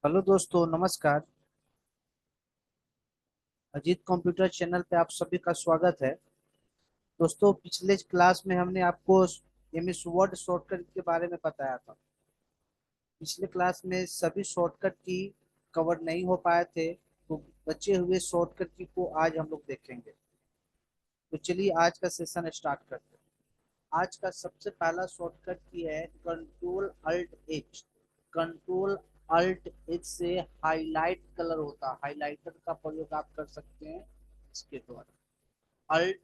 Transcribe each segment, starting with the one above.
Hello दोस्तों, नमस्कार। Ajit computer channel पे आप सभी का स्वागत है। दोस्तों, पिछले क्लास में हमने आपको एमएस वर्ड शॉर्टकट के बारे में बताया था। पिछले क्लास में सभी शॉर्टकट की कवर नहीं हो पाए थे, तो बचे हुए शॉर्टकट की को आज हम लोग देखेंगे। तो चलिए आज का सेशन स्टार्ट करते हैं। आज का सबसे पहला शॉर्टकट की है control alt H. Control alt H से हाईलाइट कलर होता है, हाईलाइटर का प्रयोग आप कर सकते हैं इसके द्वारा। अल्ट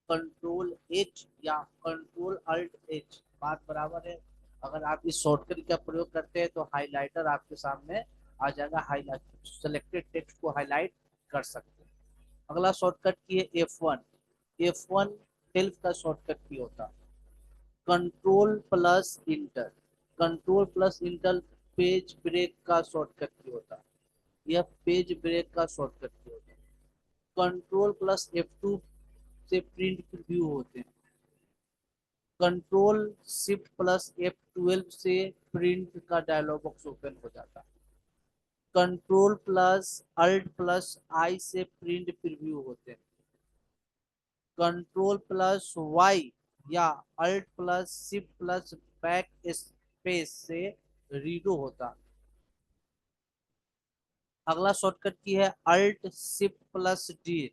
कंट्रोल एच या कंट्रोल अल्ट एच बात बराबर है। अगर आप इस शॉर्टकट का प्रयोग करते हैं तो हाइलाइटर आपके सामने आ जाएगा, हाईलाइट सेलेक्टेड टेक्स्ट को हाईलाइट कर सकते हैं। अगला शॉर्टकट की है F1। F1 हेल्प का शॉर्टकट की होता है। Control plus enter, control plus enter page break का शॉर्टकट की होता है। यह पेज ब्रेक का शॉर्टकट की होता है। कंट्रोल प्लस F2 से प्रिंट प्रीव्यू होते हैं। कंट्रोल शिफ्ट प्लस F12 से प्रिंट का डायलॉग बॉक्स ओपन हो जाता है। Control plus alt plus I से प्रिंट प्रीव्यू होते हैं। कंट्रोल प्लस वाई या alt plus shift plus backspace से रीडो होता है। अगला शॉर्टकट की है alt shift plus D,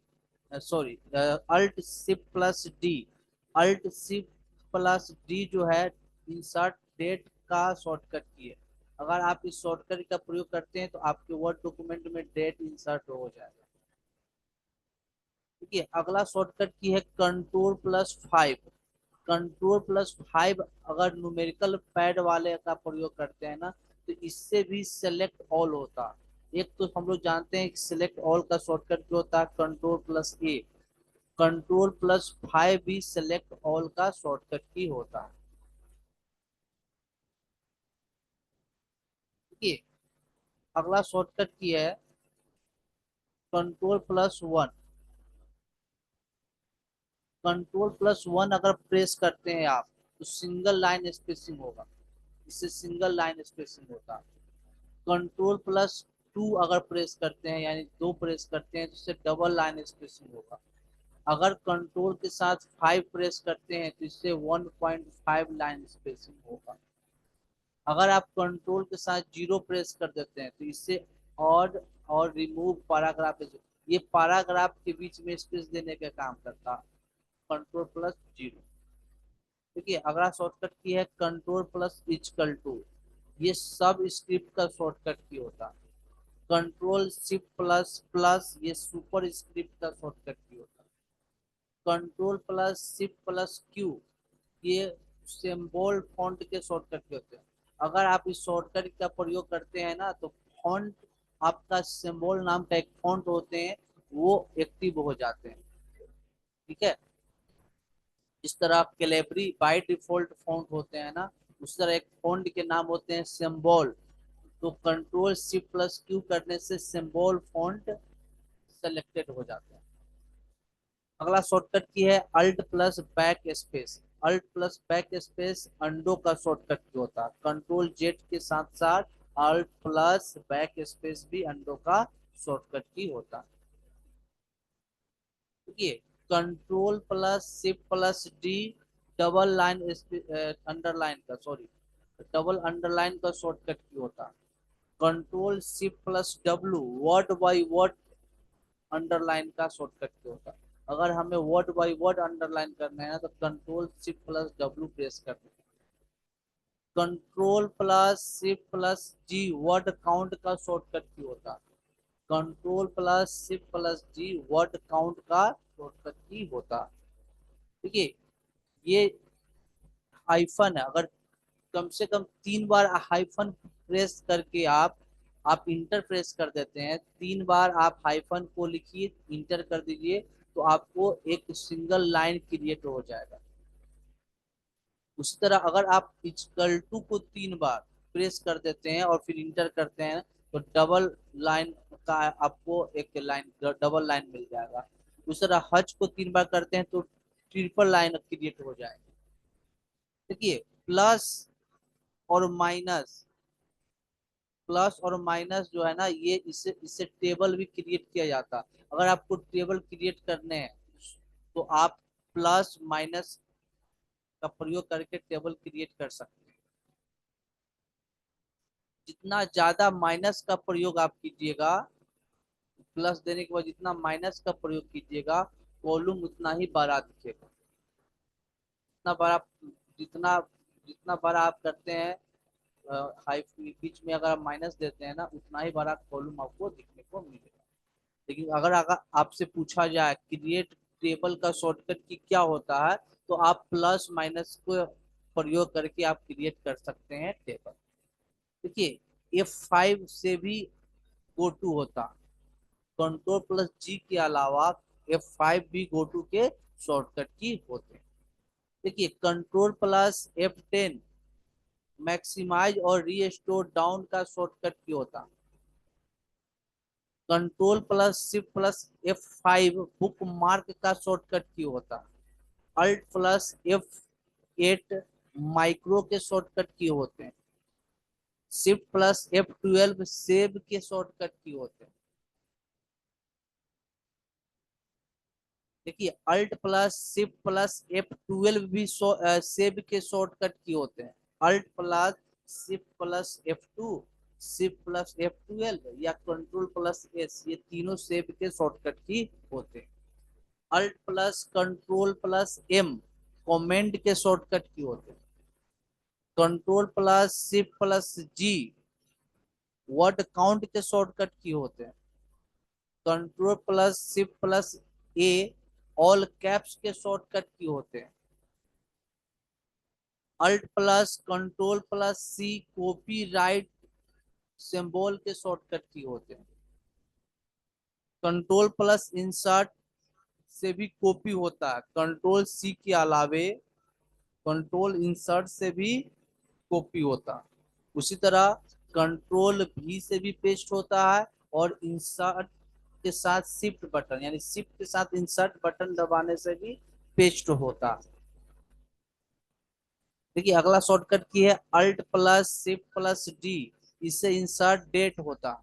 sorry, alt shift plus D. Alt shift plus D जो है इंसर्ट डेट का शॉर्टकट की है। अगर आप इस शॉर्टकट का प्रयोग करते हैं तो आपके वर्ड डॉक्यूमेंट में डेट इंसर्ट हो जाएगा। ठीक है, अगला शॉर्टकट की है control plus five. Control plus five अगर न्यूमेरिकल पैड वाले का प्रयोग करते हैं ना, तो इससे भी सेलेक्ट ऑल होता है। एक तो हम लोग जानते हैं कि सिलेक्ट ऑल का शॉर्टकट क्या होता है, कंट्रोल प्लस ए। कंट्रोल प्लस फाइव भी सेलेक्ट ऑल का शॉर्टकट की होता है। ठीक है, अगला शॉर्टकट की है control plus one. Control plus one अगर प्रेस करते हैं आप तो सिंगल लाइन स्पेसिंग होगा, इससे सिंगल लाइन स्पेसिंग होता है। कंट्रोल प्लस टू अगर प्रेस करते हैं यानी दो प्रेस करते हैं तो इससे डबल लाइन स्पेसिंग होगा। अगर कंट्रोल के साथ फाइव प्रेस करते हैं तो इससे 1.5 लाइन स्पेसिंग होगा। अगर आप कंट्रोल के साथ जीरो प्रेस कर देते हैं तो इससे ऑड और रिमूव पैराग्राफ, ये पैराग्राफ के बीच में स्पेस देने का काम करता है कंट्रोल प्लस जीरो। देखिए, अगला शॉर्टकट की है कंट्रोल प्लस इक्वल टू। ये सब स्क्रिप्ट का शॉर्टकट की होता है। कंट्रोल शिफ्ट प्लस प्लस ये सुपर स्क्रिप्ट का शॉर्टकट की होता है। Control plus shift plus Q ये सिंबल फॉन्ट के शॉर्टकट के होते हैं। अगर आप इस शॉर्टकट का प्रयोग करते हैं ना तो फॉन्ट, आपका सिंबल नाम का एक फॉन्ट होते हैं, वो एक्टिव हो जाते हैं। ठीक है, इस तरह कैलेबरी बाय डिफॉल्ट फॉन्ट होते हैं ना, उस तरह एक फॉन्ट के नाम होते हैं सिंबल। तो कंट्रोल शिफ्ट प्लस क्यू करने से सिंबल फॉन्ट सेलेक्टेड हो जाते हैं। अगला शॉर्टकट की है alt plus backspace. Alt plus backspace undo का शॉर्टकट की होता है। कंट्रोल जेड के साथ साथ अल्ट प्लस बैक स्पेस भी अंडो का शॉर्टकट की होता है। देखिए, control plus shift plus D double line underline का, सॉरी, डबल अंडरलाइन का शॉर्टकट की होता है। Control shift plus W word by word underline का शॉर्टकट की होता है। अगर हमें वर्ड बाय वर्ड अंडरलाइन करना है ना तो control shift plus W press करना है। Control plus shift plus G word count का शॉर्टकट की होता है। Control plus shift plus G word count का शॉर्टकट की होता है। ठीक है, ये हाइफन है। अगर कम से कम 3 बार हाइफन प्रेस करके आप इंटर प्रेस कर देते हैं, 3 बार आप हाइफन को लिखिए, इंटर कर दीजिए, तो आपको एक सिंगल लाइन क्रिएट हो जाएगा। उसी तरह अगर आप इक्वल टू को 3 बार प्रेस कर देते हैं और फिर इंटर करते हैं तो डबल लाइन का आपको एक लाइन, डबल लाइन मिल जाएगा। उसी तरह हज को 3 बार करते हैं तो ट्रिपल लाइन क्रिएट हो जाएगी। देखिए, प्लस और माइनस प्लस और माइनस जो है ना, ये इससे इससे टेबल भी क्रिएट किया जाता है। अगर आपको टेबल क्रिएट करने हैं तो आप प्लस माइनस का प्रयोग करके टेबल क्रिएट कर सकते हैं। जितना ज्यादा माइनस का प्रयोग आप कीजिएगा, प्लस देने के बाद जितना माइनस का प्रयोग कीजिएगा, वॉल्यूम उतना ही बड़ा दिखेगा। जितना बड़ा जितना जितना बड़ा आप करते हैं हाई बीच में, अगर आप माइनस देते हैं ना, उतना ही बड़ा कॉलम आपको दिखने को मिलेगा। लेकिन अगर अगर आपसे पूछा जाए क्रिएट टेबल का शॉर्टकट की क्या होता है, तो आप प्लस माइनस को प्रयोग करके आप क्रिएट कर सकते हैं टेबल। देखिए F5 से भी गो टू होता, कंट्रोल प्लस जी के अलावा F5 भी गो टू के शॉर्टकट की होते हैं। देखिए कंट्रोल प्लस F10 मैक्सिमाइज और रीस्टोर डाउन का शॉर्टकट की होता। Control plus shift plus F5 book mark का शॉर्टकट की होता। अल्ट प्लस F8 माइक्रो के शॉर्टकट की होते हैं। शिफ्ट प्लस F12 सेव के शॉर्टकट की होते हैं। देखिए alt plus shift plus F12 भी सेव के शॉर्टकट की होते हैं। Alt plus shift plus F2, shift plus F12 या कंट्रोल प्लस एस, ये तीनों सेव के शॉर्टकट की होते हैं। Alt plus control plus M comment के शॉर्टकट की होते हैं। Control plus shift plus G word count के शॉर्टकट की होते हैं। Control plus shift plus A all caps के शॉर्टकट की होते हैं। Alt plus control plus C copyright symbol के शॉर्टकट की होते हैं। कंट्रोल प्लस इंसर्ट से भी कॉपी होता है। कंट्रोल सी के अलावे कंट्रोल इंसर्ट से भी कॉपी होता है। उसी तरह कंट्रोल भी से भी पेस्ट होता है, और इंसर्ट के साथ शिफ्ट बटन, यानी शिफ्ट के साथ इंसर्ट बटन दबाने से भी पेस्ट होता है। देखिए अगला शॉर्टकट की है alt plus shift plus D, इससे इंसर्ट डेट होता।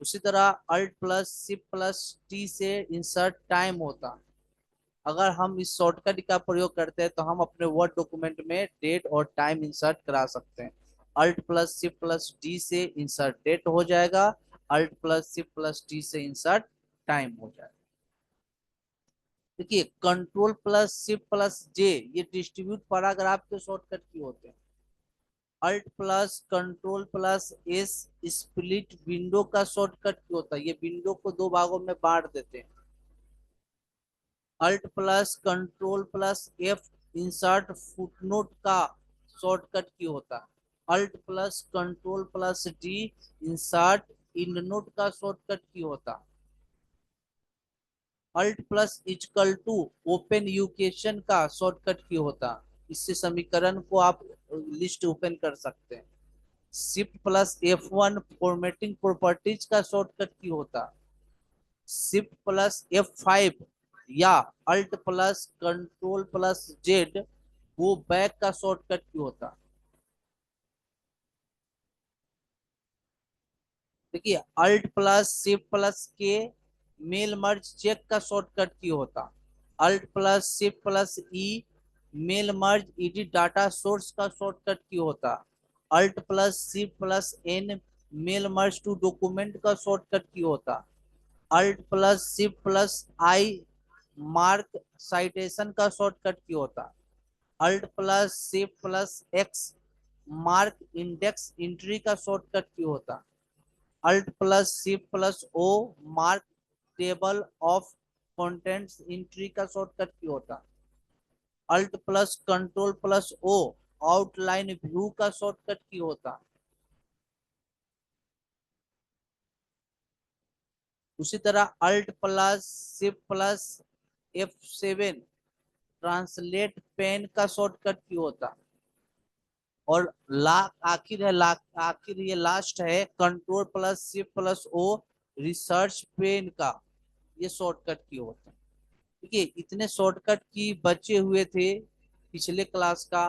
उसी तरह alt plus shift plus T से इंसर्ट टाइम होता। अगर हम इस शॉर्टकट का प्रयोग करते हैं तो हम अपने वर्ड डॉक्यूमेंट में डेट और टाइम इंसर्ट करा सकते हैं। Alt plus shift plus D से इंसर्ट डेट हो जाएगा, alt plus shift plus D से इंसर्ट टाइम हो जाएगा। देखिए control plus shift plus J ये डिस्ट्रीब्यूट पैराग्राफ के शॉर्टकट की होते हैं। Alt plus control plus S split window का शॉर्टकट की होता है, ये विंडो को दो भागों में बांट देते हैं। Alt plus control plus F insert footnote का शॉर्टकट की होता है। Alt plus control plus D insert endnote का शॉर्टकट की होता है। Alt plus equal to open equation का शॉर्टकट की होता है। इससे समीकरण को आप लिस्ट ओपन कर सकते हैं। Shift plus F1 formatting properties का शॉर्टकट की होता है। शिफ्ट प्लस F5 या alt plus control plus Z वो बैक का शॉर्टकट की होता। देखिए alt plus shift plus K mail merge check का शॉर्टकट की होता। Alt plus shift plus E mail merge edit data source का shortcut key होता। Alt plus shift plus N mail merge to document का shortcut key होता। Alt plus shift plus I mark citation का shortcut key होता। Alt plus shift plus X mark index entry का shortcut key होता। Alt plus shift plus O mark table of contents entry का shortcut key होता। Alt plus control plus O outline view का shortcut key होता। उसी तरह alt plus shift plus F7 translate pane का shortcut key होता। और आखिर है आखिर ये लास्ट है कंट्रोल प्लस शिफ्ट प्लस ओ रिसर्च पेन का, ये शॉर्टकट की होता है। देखिए इतने शॉर्टकट की बचे हुए थे पिछले क्लास का,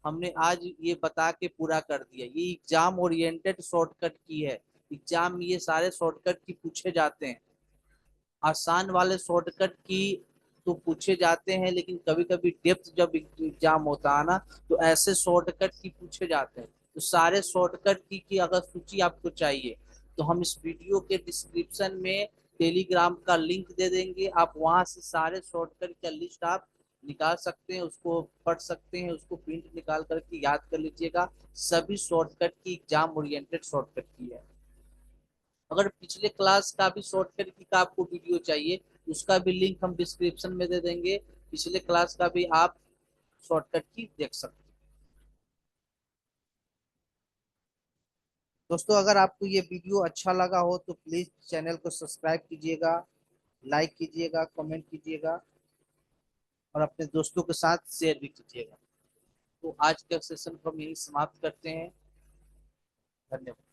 हमने आज ये बता के पूरा कर दिया। ये एग्जाम ओरिएंटेड शॉर्टकट की है। एग्जाम में ये सारे शॉर्टकट की पूछे जाते हैं। आसान वाले शॉर्टकट की तो पूछे जाते हैं, लेकिन कभी कभी डेप्थ जब एग्जाम होता है ना, तो ऐसे शॉर्टकट की पूछे जाते हैं। तो सारे शॉर्टकट की अगर सूची आपको चाहिए, तो हम इस वीडियो के डिस्क्रिप्शन में टेलीग्राम का लिंक दे देंगे। आप वहां से सारे शॉर्टकट का लिस्ट आप निकाल सकते हैं, उसको पढ़ सकते हैं, उसको प्रिंट निकाल करके याद कर लीजिएगा। सभी शॉर्टकट की एग्जाम ओरिएंटेड शॉर्टकट की है। अगर पिछले क्लास का भी शॉर्टकट की का आपको वीडियो चाहिए, उसका भी लिंक हम डिस्क्रिप्शन में दे देंगे। पिछले क्लास का भी आप शॉर्टकट की देख सकते हैं। दोस्तों, अगर आपको ये वीडियो अच्छा लगा हो तो प्लीज चैनल को सब्सक्राइब कीजिएगा, लाइक कीजिएगा, कमेंट कीजिएगा और अपने दोस्तों के साथ शेयर भी कीजिएगा। तो आज के सेशन को हम यही समाप्त करते हैं। धन्यवाद।